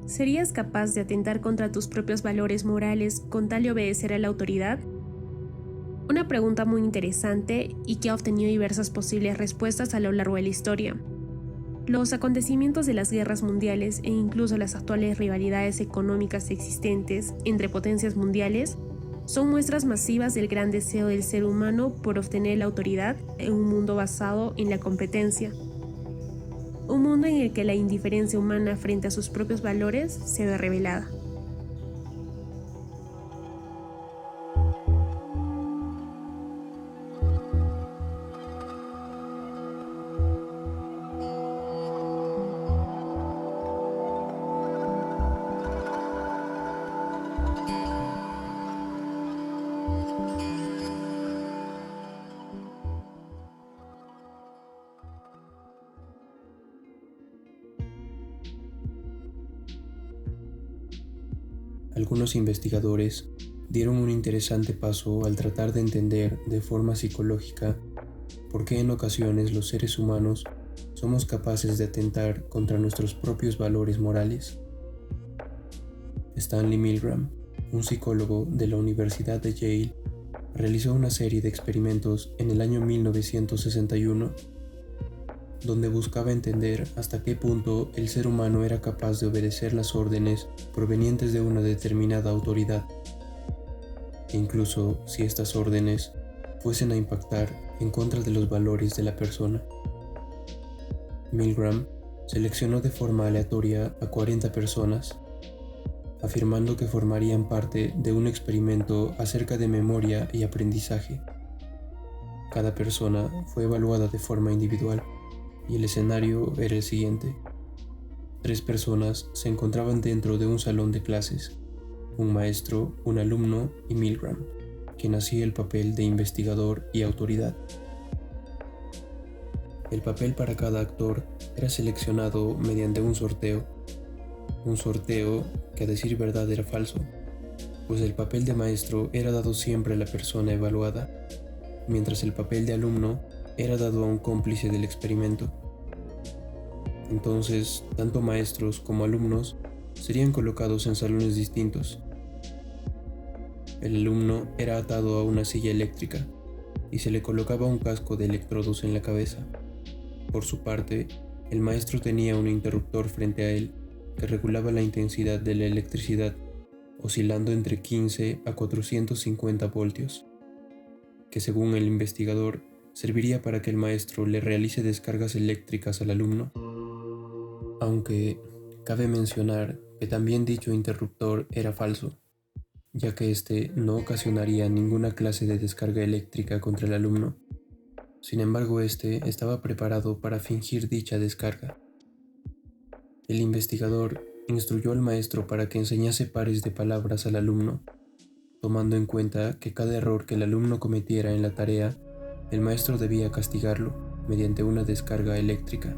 ¿Serías capaz de atentar contra tus propios valores morales con tal de obedecer a la autoridad? Una pregunta muy interesante y que ha obtenido diversas posibles respuestas a lo largo de la historia. Los acontecimientos de las guerras mundiales e incluso las actuales rivalidades económicas existentes entre potencias mundiales son muestras masivas del gran deseo del ser humano por obtener la autoridad en un mundo basado en la competencia. Un mundo en el que la indiferencia humana frente a sus propios valores se ve revelada. Algunos investigadores dieron un interesante paso al tratar de entender de forma psicológica por qué en ocasiones los seres humanos somos capaces de atentar contra nuestros propios valores morales. Stanley Milgram, un psicólogo de la Universidad de Yale, realizó una serie de experimentos en el año 1961 donde buscaba entender hasta qué punto el ser humano era capaz de obedecer las órdenes provenientes de una determinada autoridad, e incluso si estas órdenes fuesen a impactar en contra de los valores de la persona. Milgram seleccionó de forma aleatoria a 40 personas, afirmando que formarían parte de un experimento acerca de memoria y aprendizaje. Cada persona fue evaluada de forma individual, y el escenario era el siguiente. 3 personas se encontraban dentro de un salón de clases, un maestro, un alumno y Milgram, quien hacía el papel de investigador y autoridad. El papel para cada actor era seleccionado mediante un sorteo que a decir verdad era falso, pues el papel de maestro era dado siempre a la persona evaluada, mientras el papel de alumno era dado a un cómplice del experimento. Entonces, tanto maestros como alumnos serían colocados en salones distintos. El alumno era atado a una silla eléctrica y se le colocaba un casco de electrodos en la cabeza. Por su parte, el maestro tenía un interruptor frente a él que regulaba la intensidad de la electricidad, oscilando entre 15 a 450 voltios, que según el investigador serviría para que el maestro le realice descargas eléctricas al alumno. Aunque cabe mencionar que también dicho interruptor era falso, ya que este no ocasionaría ninguna clase de descarga eléctrica contra el alumno. Sin embargo, este estaba preparado para fingir dicha descarga. El investigador instruyó al maestro para que enseñase pares de palabras al alumno, tomando en cuenta que cada error que el alumno cometiera en la tarea, el maestro debía castigarlo mediante una descarga eléctrica,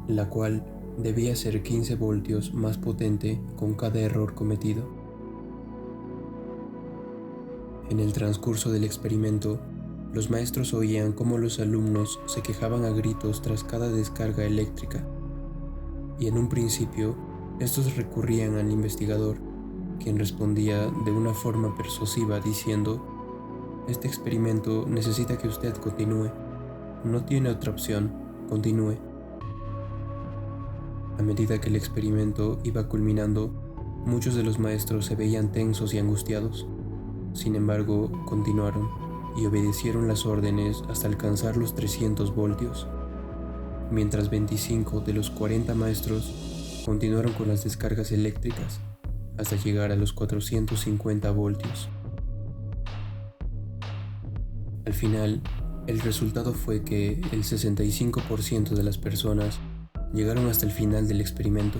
la cual debía ser 15 voltios más potente con cada error cometido. En el transcurso del experimento, los maestros oían cómo los alumnos se quejaban a gritos tras cada descarga eléctrica, y en un principio, estos recurrían al investigador, quien respondía de una forma persuasiva diciendo: «Este experimento necesita que usted continúe. No tiene otra opción, continúe». A medida que el experimento iba culminando, muchos de los maestros se veían tensos y angustiados. Sin embargo, continuaron y obedecieron las órdenes hasta alcanzar los 300 voltios, mientras 25 de los 40 maestros continuaron con las descargas eléctricas hasta llegar a los 450 voltios. Al final, el resultado fue que el 65% de las personas llegaron hasta el final del experimento,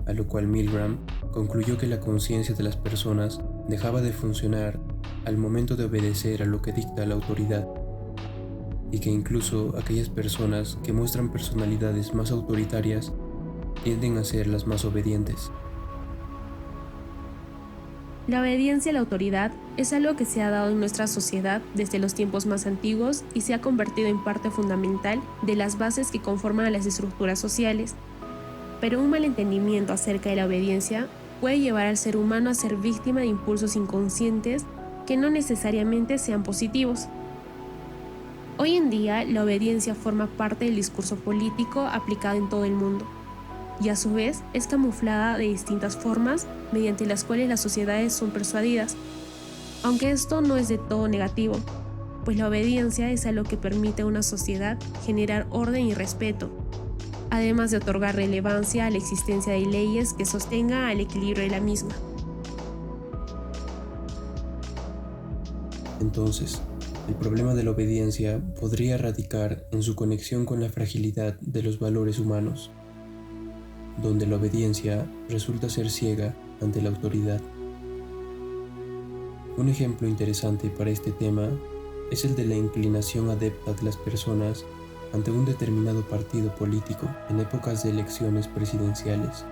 a lo cual Milgram concluyó que la conciencia de las personas dejaba de funcionar al momento de obedecer a lo que dicta la autoridad, y que incluso aquellas personas que muestran personalidades más autoritarias tienden a ser las más obedientes. La obediencia a la autoridad es algo que se ha dado en nuestra sociedad desde los tiempos más antiguos y se ha convertido en parte fundamental de las bases que conforman las estructuras sociales. pero un malentendimiento acerca de la obediencia puede llevar al ser humano a ser víctima de impulsos inconscientes que no necesariamente sean positivos. Hoy en día, la obediencia forma parte del discurso político aplicado en todo el mundo, y a su vez es camuflada de distintas formas mediante las cuales las sociedades son persuadidas. Aunque esto no es de todo negativo, pues la obediencia es algo que permite a una sociedad generar orden y respeto, además de otorgar relevancia a la existencia de leyes que sostengan al equilibrio de la misma. Entonces, el problema de la obediencia podría radicar en su conexión con la fragilidad de los valores humanos, donde la obediencia resulta ser ciega ante la autoridad. Un ejemplo interesante para este tema es el de la inclinación adepta de las personas ante un determinado partido político en épocas de elecciones presidenciales.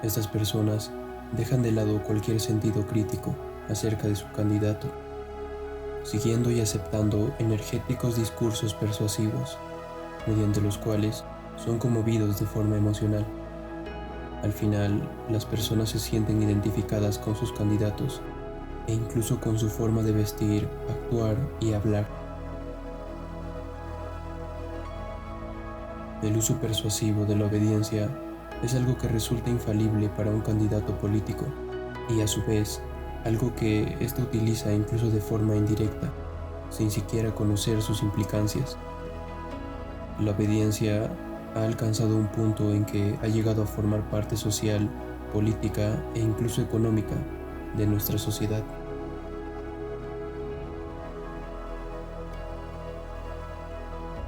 Estas personas dejan de lado cualquier sentido crítico acerca de su candidato, siguiendo y aceptando energéticos discursos persuasivos, mediante los cuales son conmovidos de forma emocional. Al final, las personas se sienten identificadas con sus candidatos e incluso con su forma de vestir, actuar y hablar. El uso persuasivo de la obediencia es algo que resulta infalible para un candidato político y a su vez algo que éste utiliza incluso de forma indirecta, sin siquiera conocer sus implicancias. La obediencia ha alcanzado un punto en que ha llegado a formar parte social, política e incluso económica de nuestra sociedad.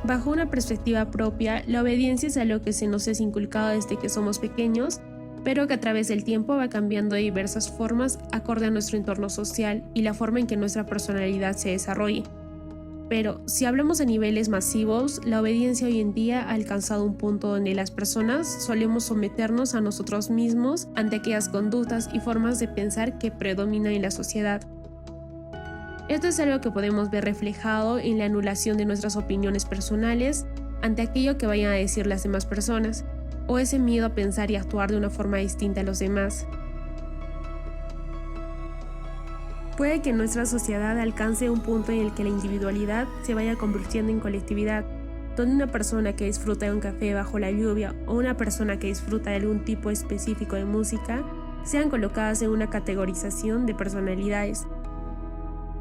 Bajo una perspectiva propia, la obediencia es algo que se nos es inculcado desde que somos pequeños, pero que a través del tiempo va cambiando de diversas formas acorde a nuestro entorno social y la forma en que nuestra personalidad se desarrolle. Pero si hablamos a niveles masivos, la obediencia hoy en día ha alcanzado un punto donde las personas solemos someternos a nosotros mismos ante aquellas conductas y formas de pensar que predominan en la sociedad. Esto es algo que podemos ver reflejado en la anulación de nuestras opiniones personales ante aquello que vayan a decir las demás personas, o ese miedo a pensar y actuar de una forma distinta a los demás. Puede que nuestra sociedad alcance un punto en el que la individualidad se vaya convirtiendo en colectividad, donde una persona que disfruta de un café bajo la lluvia o una persona que disfruta de algún tipo específico de música sean colocadas en una categorización de personalidades,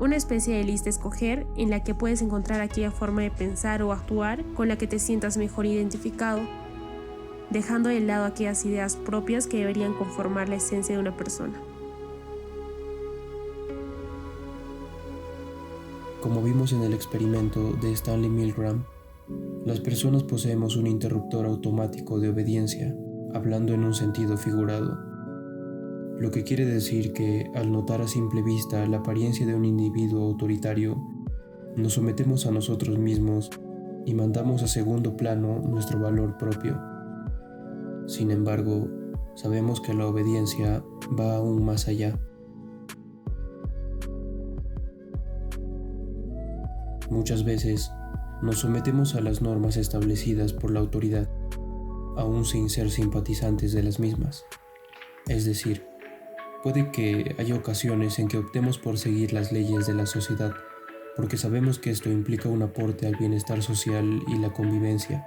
una especie de lista a escoger en la que puedes encontrar aquella forma de pensar o actuar con la que te sientas mejor identificado, dejando de lado aquellas ideas propias que deberían conformar la esencia de una persona. Como vimos en el experimento de Stanley Milgram, las personas poseemos un interruptor automático de obediencia, hablando en un sentido figurado. Lo que quiere decir que, al notar a simple vista la apariencia de un individuo autoritario, nos sometemos a nosotros mismos y mandamos a segundo plano nuestro valor propio. Sin embargo, sabemos que la obediencia va aún más allá. Muchas veces nos sometemos a las normas establecidas por la autoridad, aún sin ser simpatizantes de las mismas. Es decir, puede que haya ocasiones en que optemos por seguir las leyes de la sociedad, porque sabemos que esto implica un aporte al bienestar social y la convivencia,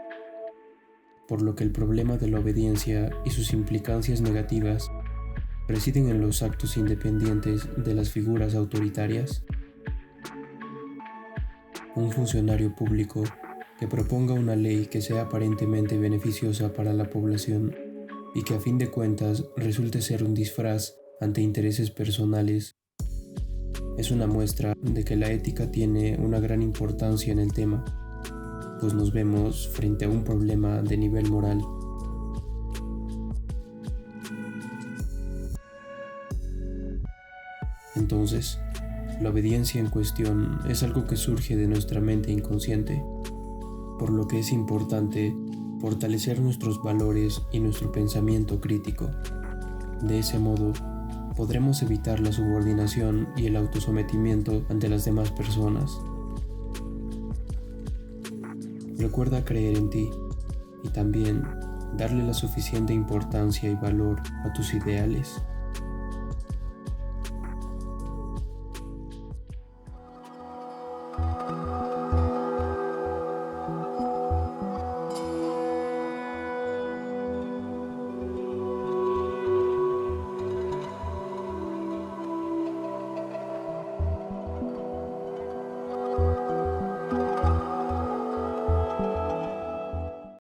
por lo que el problema de la obediencia y sus implicancias negativas residen en los actos independientes de las figuras autoritarias. Un funcionario público que proponga una ley que sea aparentemente beneficiosa para la población y que a fin de cuentas resulte ser un disfraz ante intereses personales, es una muestra de que la ética tiene una gran importancia en el tema, pues nos vemos frente a un problema de nivel moral. Entonces, la obediencia en cuestión es algo que surge de nuestra mente inconsciente, por lo que es importante fortalecer nuestros valores y nuestro pensamiento crítico. De ese modo, podremos evitar la subordinación y el autosometimiento ante las demás personas. Recuerda creer en ti y también darle la suficiente importancia y valor a tus ideales